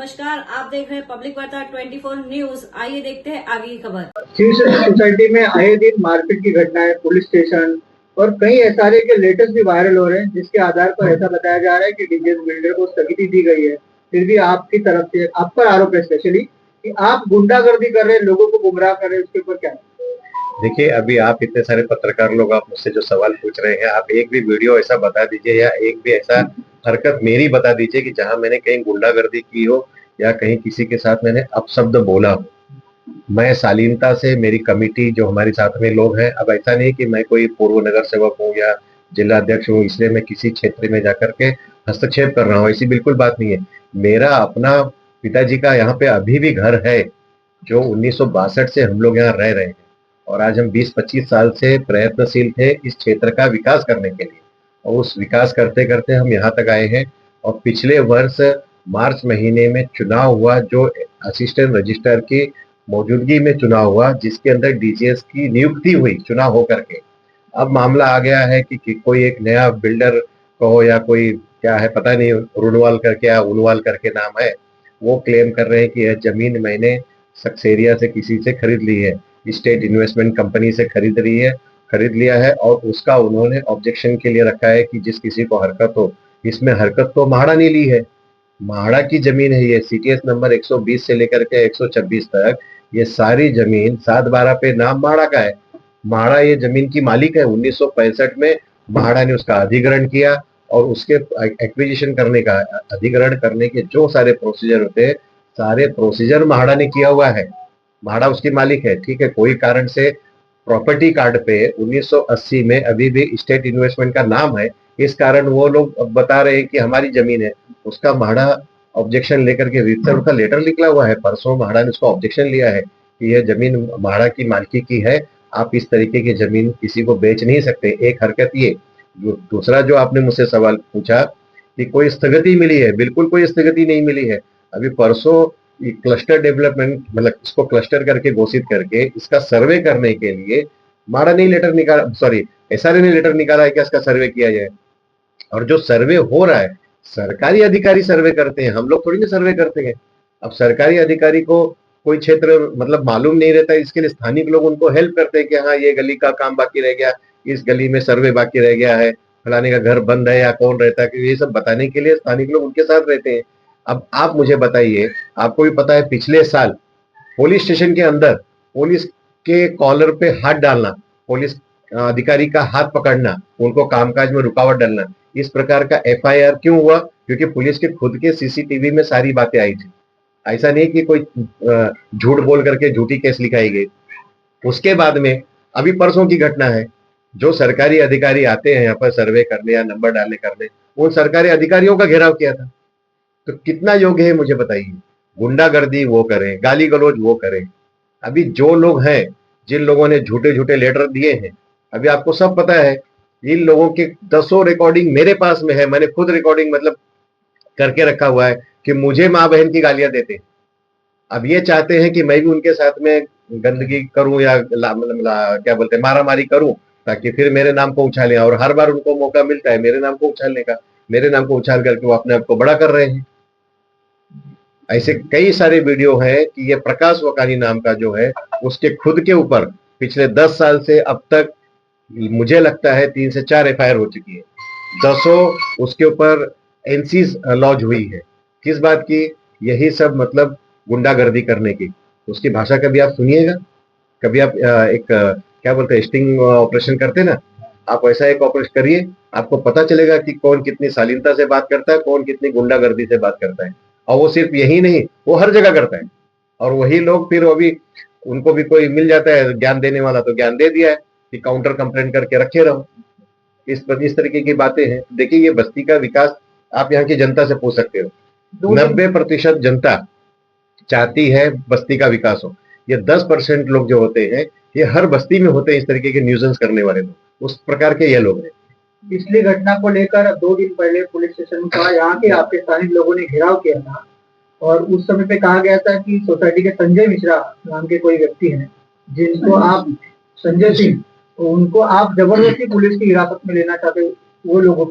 नमस्कार, आप देख रहे हैं पब्लिक वार्ता 24 न्यूज। आइए देखते हैं आगे की खबर। सोसाइटी में आए दिन मारपीट की घटनाएं, पुलिस स्टेशन और कई एसआरए के लेटेस्ट भी वायरल हो रहे हैं, जिसके आधार पर ऐसा बताया जा रहा है कि डीजीएस बिल्डर को स्थगिति दी गई है। फिर भी आपकी तरफ से आप पर आरोप है स्पेशली कि आप गुंडागर्दी कर रहे हैं, लोगों को गुमराह कर रहे हैं, उसके ऊपर क्या है? देखिए, अभी आप इतने सारे पत्रकार लोग आप मुझसे जो सवाल पूछ रहे हैं, आप एक भी वीडियो ऐसा बता दीजिए या एक भी ऐसा हरकत मेरी बता दीजिए कि जहां मैंने कहीं गुंडागर्दी की हो या कहीं किसी के साथ मैंने अपशब्द बोला हो। मैं शालीनता से, मेरी कमिटी जो हमारे साथ में लोग हैं, अब ऐसा नहीं कि मैं कोई पूर्व नगर सेवक हूँ या जिला अध्यक्ष हूँ इसलिए मैं किसी क्षेत्र में जाकर के हस्तक्षेप कर रहा हूँ, ऐसी बिल्कुल बात नहीं है। मेरा अपना पिताजी का यहाँ पे अभी भी घर है, जो 1962 से हम लोग यहाँ रह रहे हैं और आज हम 20-25 साल से प्रयत्नशील थे इस क्षेत्र का विकास करने के लिए और उस विकास करते करते हम यहाँ तक आए हैं। और पिछले वर्ष मार्च महीने में चुनाव हुआ, जो असिस्टेंट रजिस्ट्रार की मौजूदगी में चुनाव हुआ, जिसके अंदर डीजीएस की नियुक्ति हुई चुनाव होकर के। अब मामला आ गया है कि कोई एक नया बिल्डर कहो या कोई क्या है पता नहीं, रुनवाल करके या उनवाल करके नाम है, वो क्लेम कर रहे हैं कि यह जमीन मैंने सक्सेरिया से किसी से खरीद ली है, स्टेट इन्वेस्टमेंट कंपनी से खरीद लिया है और उसका उन्होंने ऑब्जेक्शन के लिए रखा है कि जिस किसी को हरकत हो। इसमें हरकत तो म्हाडा ने ली है, म्हाडा की जमीन है ये, सीटीएस नंबर 120 से लेकर के 126 तक ये सारी जमीन 7/12 पे नाम म्हाडा का है। म्हाडा ये जमीन की मालिक है। 1965 में म्हाडा ने उसका अधिग्रहण किया और उसके एक्विजिशन करने का, अधिग्रहण करने के जो सारे प्रोसीजर होते हैं, सारे प्रोसीजर म्हाडा ने किया हुआ है। म्हाडा उसकी मालिक है, ठीक है। कोई कारण से प्रॉपर्टी कार्ड पे 1980 में अभी भी स्टेट इन्वेस्टमेंट का नाम है, इस कारण वो लोग बता रहे हैं कि हमारी जमीन है। उसका म्हाडा ऑब्जेक्शन लेकर के रितसर का लेटर निकला हुआ है, परसों म्हाडा ने उसका ऑब्जेक्शन लिया है कि यह जमीन म्हाडा की मालिकी की है, आप इस तरीके की जमीन किसी को बेच नहीं सकते। एक हरकत ये। दूसरा जो आपने मुझसे सवाल पूछा कि कोई स्थगिति मिली है, बिल्कुल कोई स्थगिति नहीं मिली है। अभी परसों क्लस्टर डेवलपमेंट, मतलब इसको क्लस्टर करके घोषित करके इसका सर्वे करने के लिए म्हाडा ने लेटर निकाला, सॉरी एसआरए ने लेटर निकाला है कि इसका सर्वे किया जाए। और जो सर्वे हो रहा है, सरकारी अधिकारी सर्वे करते हैं, हम लोग थोड़ी ना सर्वे करते हैं। अब सरकारी अधिकारी को कोई क्षेत्र मतलब मालूम नहीं रहता, इसके लिए स्थानिक लोग उनको हेल्प करते हैं कि हाँ ये गली का काम बाकी रह गया, इस गली में सर्वे बाकी रह गया है, फलाने का घर बंद है या कौन रहता है, कि ये सब बताने के लिए स्थानिक लोग उनके साथ रहते हैं। अब आप मुझे बताइए, आपको भी पता है पिछले साल पुलिस स्टेशन के अंदर पुलिस के कॉलर पे हाथ डालना, पुलिस अधिकारी का हाथ पकड़ना, उनको कामकाज में रुकावट डालना, इस प्रकार का एफआईआर क्यों हुआ? क्योंकि पुलिस के खुद के सीसीटीवी में सारी बातें आई थी। ऐसा नहीं कि कोई झूठ बोल करके झूठी केस लिखाई गई। उसके बाद में अभी परसों की घटना है, जो सरकारी अधिकारी आते हैं यहाँ पर सर्वे करने या नंबर डालने करने, उन सरकारी अधिकारियों का घेराव किया था। तो कितना योग्य है मुझे बताइए? गुंडागर्दी वो करें, गाली गलौज वो करें। अभी जो लोग हैं, जिन लोगों ने झूठे झूठे लेटर दिए हैं, अभी आपको सब पता है, इन लोगों के 10 रिकॉर्डिंग मेरे पास में है। मैंने खुद रिकॉर्डिंग मतलब करके रखा हुआ है कि मुझे माँ बहन की गालियां देते हैं। अब ये चाहते हैं कि मैं भी उनके साथ में गंदगी करूं या क्या बोलते हैं, मारामारी करूं, ताकि फिर मेरे नाम को उछालें। और हर बार उनको मौका मिलता है मेरे नाम को उछालने का, मेरे नाम को उछाल करके वो अपने आप को बड़ा कर रहे हैं। ऐसे कई सारे वीडियो हैं कि ये प्रकाश वकानी नाम का जो है, उसके खुद के ऊपर पिछले 10 साल से अब तक मुझे लगता है 3 से 4 एफआईआर हो चुकी है। 10 उसके ऊपर एनसी लॉन्च हुई है। किस बात की? यही सब मतलब गुंडागर्दी करने की। उसकी भाषा कभी आप सुनिएगा, कभी आप एक क्या बोलते हैं, स्टिंग ऑपरेशन करते ना, आप वैसा एक ऑपरेशन करिए, आपको पता चलेगा कि कौन कितनी शालीनता से बात करता है, कौन कितनी गुंडागर्दी से बात करता है। और वो सिर्फ यही नहीं, वो हर जगह करता है। और वही लोग फिर अभी उनको भी कोई मिल जाता है ज्ञान देने वाला, तो ज्ञान दे दिया है कि काउंटर कंप्लेंट करके रखे रहो। इस तरीके की बातें हैं। देखिए, ये बस्ती का विकास आप यहाँ की जनता से पूछ सकते हो। 90% जनता चाहती है बस्ती का विकास हो। ये 10% लोग जो होते हैं, ये हर बस्ती में होते हैं इस तरीके के न्यूजेंस करने वाले लोग, उस प्रकार के ये लोग हैं। पिछली घटना को लेकर 2 दिन पहले पुलिस स्टेशन का यहाँ के आपके स्थानीय लोगों ने घेराव किया था और उस समय पे कहा गया था कि सोसाइटी के संजय मिश्रा नाम के कोई व्यक्ति हैं, जिनको आप संजय सिंह, उनको आप जबरदस्ती पुलिस की हिरासत में लेना चाहते हो, वो लोगों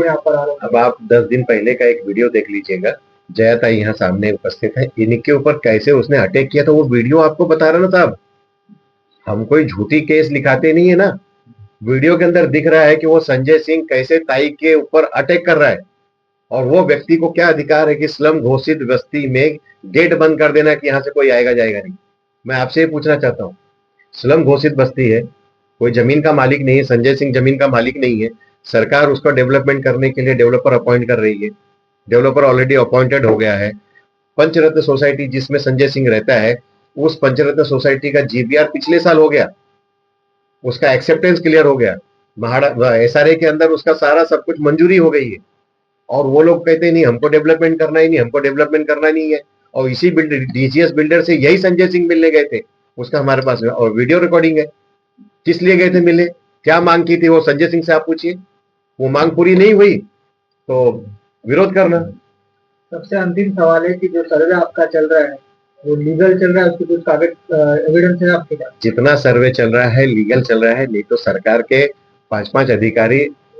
ने आप पर आरोप। अब आप 10 दिन पहले का एक वीडियो देख लीजिएगा, जयाताई यहाँ सामने उपस्थित है, इनके ऊपर कैसे उसने अटैक किया, तो वो वीडियो आपको बता रहा ना साहब। हम कोई झूठी केस लिखाते नहीं है ना। वीडियो के अंदर दिख रहा है कि वो संजय सिंह कैसे ताई के ऊपर अटैक कर रहा है, और वो व्यक्ति को क्या अधिकार है कि स्लम घोषित बस्ती में गेट बंद कर देना कि यहाँ से कोई आएगा जाएगा नहीं। मैं आपसे ये पूछना चाहता हूँ, स्लम घोषित बस्ती है, कोई जमीन का मालिक नहीं है, संजय सिंह जमीन का मालिक नहीं है, सरकार उसका डेवलपमेंट करने के लिए डेवलपर अपॉइंट कर रही है, डेवलपर ऑलरेडी अपॉइंटेड हो गया है। पंचरत्न सोसाइटी जिसमें संजय सिंह रहता है, उस पंचरत्न सोसाइटी का जीबीआर पिछले साल हो गया, उसका एक्सेप्टेंस क्लियर हो गया, एसआरए के अंदर उसका सारा सब कुछ मंजूरी हो गई है, और वो लोग कहते नहीं हमको डेवलपमेंट करना ही नहीं, हमको डेवलपमेंट करना नहीं है। और इसी डीजीएस बिल्डर से यही संजय सिंह मिलने गए थे, उसका हमारे पास में और वीडियो रिकॉर्डिंग है। किस लिए गए थे मिले, क्या मांग की थी, वो संजय सिंह से आप पूछिए। वो मांग पूरी नहीं हुई तो विरोध करना। सबसे अंतिम सवाल है कि जो सर्वे आपका चल रहा है वो लीगल चल रहा है, उसके कुछ कागज एविडेंस है आपके पास? जितना सर्वे चल रहा है लीगल चल रहा है, नहीं तो सरकार के 5-5 अधिकारी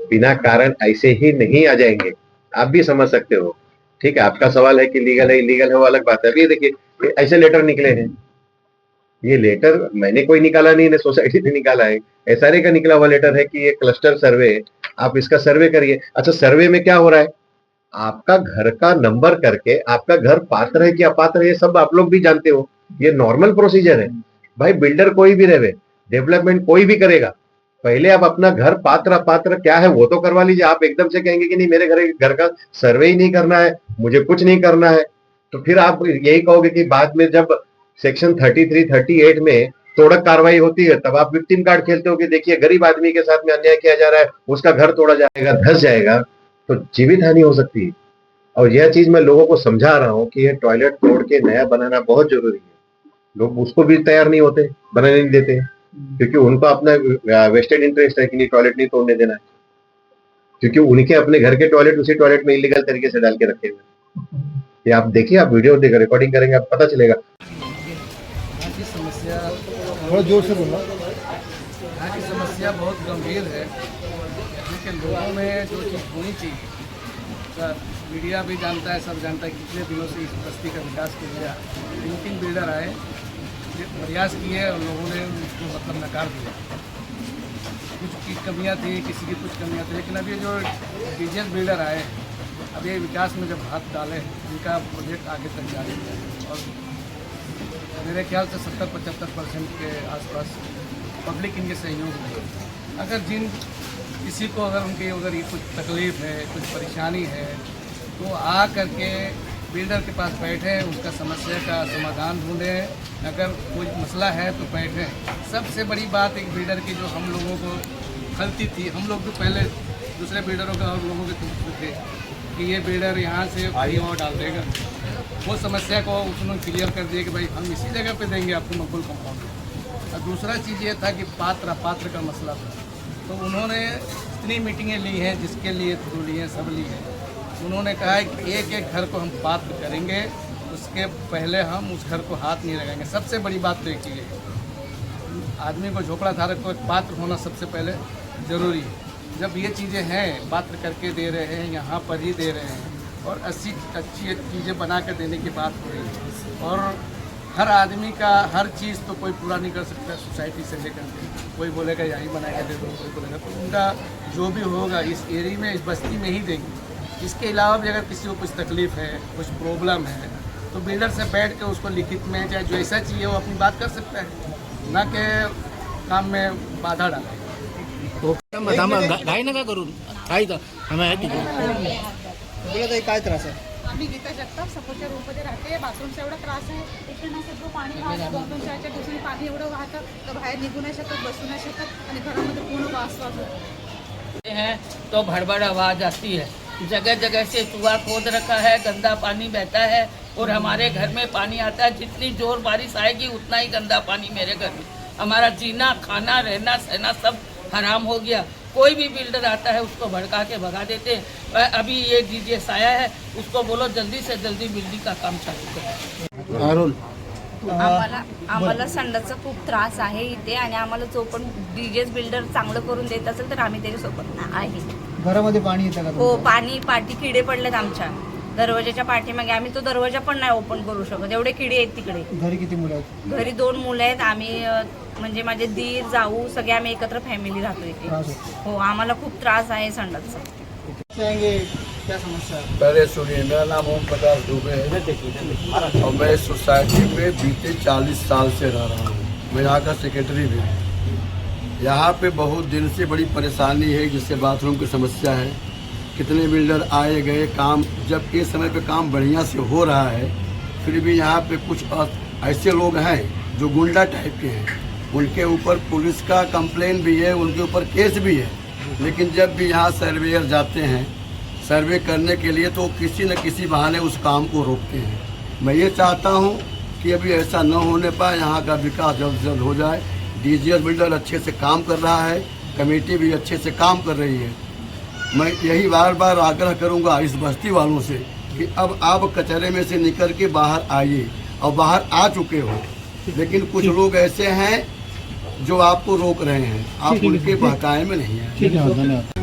बिना कारण ऐसे ही नहीं आ जाएंगे, आप भी समझ सकते हो। ठीक है, आपका सवाल है कि लीगल है इलीगल है, वो अलग बात है। अभी देखिए ऐसे लेटर निकले हैं, ये लेटर मैंने कोई निकाला नहीं, सोसाइटी ने निकाला है, एसआरए का निकला हुआ लेटर है कि ये क्लस्टर सर्वे, आप इसका सर्वे करिए। अच्छा, सर्वे में क्या हो रहा है, आपका घर का नंबर करके आपका घर पात्र है कि अपात्र है ये सब आप लोग भी जानते हो, ये नॉर्मल प्रोसीजर है भाई। बिल्डर कोई भी रहे, डेवलपमेंट कोई भी करेगा, पहले आप अपना घर पात्र अपात्र क्या है वो तो करवा लीजिए। आप एकदम से कहेंगे कि नहीं मेरे घर का सर्वे ही नहीं करना है, मुझे कुछ नहीं करना है, तो फिर आप यही कहोगे कि बाद में जब सेक्शन 33, 38 में तोड़क कार्रवाई होती है तब आप विक्टिम कार्ड खेलते हो कि देखिए गरीब आदमी के साथ में अन्याय किया जा रहा है, उसका घर तोड़ा जाएगा, धस जाएगा, तो जीवित हानि हो सकती है। और यह चीज मैं लोगों को समझा रहा हूँ कि यह टॉयलेट तोड़ के नया बनाना बहुत जरूरी है। लोग उसको भी तैयार नहीं होते, बनाने नहीं देते, क्योंकि उनको अपना वेस्टेड इंटरेस्ट है कि नहीं टॉयलेट नहीं तोड़ने देना है, क्योंकि उनके अपने घर के टॉयलेट उसी टॉयलेट में इलीगल तरीके से डाल के रखे हुए। ये आप देखिए, आप वीडियो देखिए, रिकॉर्डिंग करेंगे, आप पता चलेगा। यहाँ की समस्या थोड़ा जोर से बोलना। यहाँ की समस्या बहुत गंभीर है, लेकिन लोगों में जो चीज़ होनी चाहिए, सर मीडिया भी जानता है, सब जानता है, कितने दिनों से इस बस्ती का विकास के लिए 3 बिल्डर आए, प्रयास किए और लोगों ने उसको मतलब नकार दिया। कुछ की कमियाँ थी, किसी की कुछ कमियाँ थी, लेकिन अभी जो डीजीएस बिल्डर आए अब ये विकास में जब हाथ डाले, इनका प्रोजेक्ट आगे तक जारी है और मेरे ख्याल से 70-75% के आसपास पब्लिक इनके सहयोग में। अगर किसी को अगर ये कुछ तकलीफ़ है, कुछ परेशानी है, तो आ करके बिल्डर के पास बैठें, उसका समस्या का समाधान ढूंढें। अगर कोई मसला है तो बैठें। सबसे बड़ी बात एक बिल्डर की जो हम लोगों को खलती थी, हम लोग तो पहले दूसरे बिल्डरों का और लोगों के थे कि ये बिल्डर यहाँ से और डाल देगा, वो समस्या को उन्होंने क्लियर कर दिया कि भाई हम इसी जगह पे देंगे आपको मकबूल कंपाउंड। और दूसरा चीज़ ये था कि पात्र अपात्र का मसला था, तो उन्होंने इतनी मीटिंगें ली हैं, जिसके लिए थ्रू ली हैं, सब ली हैं। उन्होंने कहा है कि एक एक घर को हम पात्र करेंगे, उसके पहले हम उस घर को हाथ नहीं लगाएंगे। सबसे बड़ी बात तो एक ही है, आदमी को झोपड़ा धारक को एक पात्र होना सबसे पहले ज़रूरी है। जब ये चीज़ें हैं, पात्र करके दे रहे हैं, यहाँ पर ही दे रहे हैं और अच्छी चीज़ें बना कर देने की बात हो रही है। और हर आदमी का हर चीज़ तो कोई पूरा नहीं कर सकता सोसाइटी से लेकर के, कोई बोलेगा यहीं बना के दे दो, कोई बोलेगा, तो उनका जो भी होगा इस एरिया में, इस बस्ती में ही देंगे। इसके अलावा भी अगर किसी को कुछ तकलीफ़ है, कुछ प्रॉब्लम है, तो बिल्डर से बैठ के उसको लिखित में चाहे जैसा चाहिए वो अपनी बात कर सकता है, ना कि काम में बाधा डाले। घाई नका करून काय काय त्रास आहे? आम्ही गीता जगताप सपोर्टच्या रूममध्ये राहते. बाथरूमचा एवढा त्रास आहे, इथे ना सगळं पाणी वाहतं, 2-4 दिवसांनी पाणी एवढं वाहतं तर बाहेर निघू नाही शकत, बसू नाही शकत आणि घरामध्ये पूर्ण वास होतो हैं तो भड़बड़ आवाज़ आती है। जगह जगह से चूहा खोद रखा है, गंदा पानी बहता है और हमारे घर में पानी आता है। जितनी जोर बारिश आएगी उतना ही गंदा पानी मेरे घर में। हमारा जीना, खाना, रहना सहना सब हराम हो गया। कोई भी बिल्डर आता है उसको भड़का के भगा देते हैं। अभी ये डीजीएस आया है, उसको बोलो जल्दी से जल्दी बिल्डिंग का काम चालू करें। आम्हाला संडासचा खूप त्रास आहे इथे आणि आम्हाला जो पण डीजीएस बिल्डर चांगलं करून देत असेल तर आम्ही त्याच्यासोबत आहे. घरामध्ये पाणी येतं का? हो, पाणी पाठी किडे पडलेत आमच्या. दरवाजाच्या पाठीमागे आम्ही तो दरवाजा पण नाही ओपन करू शकत, एवढे किडे आहेत तिकडे. घरी किती मुलं आहेत? घरी 2 मुलं आहेत. आम्ही म्हणजे माझे दीर जाऊ सगळे आम्ही एकत्र फॅमिली राहतो इथे. त्रास होतो. हो, आम्हाला खूप त्रास आहे संडासचा. क्या समस्या है? पहले सुनिए, मेरा नाम ओम प्रकाश दुबे है और मैं इस सोसाइटी में बीते 40 साल से रह रहा हूँ। मैं यहाँ का सेक्रेटरी भी हूँ। यहाँ पे बहुत दिन से बड़ी परेशानी है, जिससे बाथरूम की समस्या है। कितने बिल्डर आए गए, काम जब इस समय पे काम बढ़िया से हो रहा है, फिर भी यहाँ पे कुछ ऐसे लोग हैं जो गुंडा टाइप के हैं। उनके ऊपर पुलिस का कंप्लेन भी है, उनके ऊपर केस भी है, लेकिन जब भी यहाँ सर्वेयर जाते हैं सर्वे करने के लिए तो किसी न किसी बहाने उस काम को रोकते हैं। मैं ये चाहता हूँ कि अभी ऐसा न होने पाए, यहाँ का विकास जल्द से जल्द हो जाए। डीजीएस बिल्डर अच्छे से काम कर रहा है, कमेटी भी अच्छे से काम कर रही है। मैं यही बार बार आग्रह करूँगा इस बस्ती वालों से कि अब आप कचरे में से निकल के बाहर आइए, और बाहर आ चुके हो, लेकिन कुछ लोग ऐसे हैं जो आपको रोक रहे हैं, आप उनके बहकाए में नहीं हैं। ठीक है, धन्यवाद।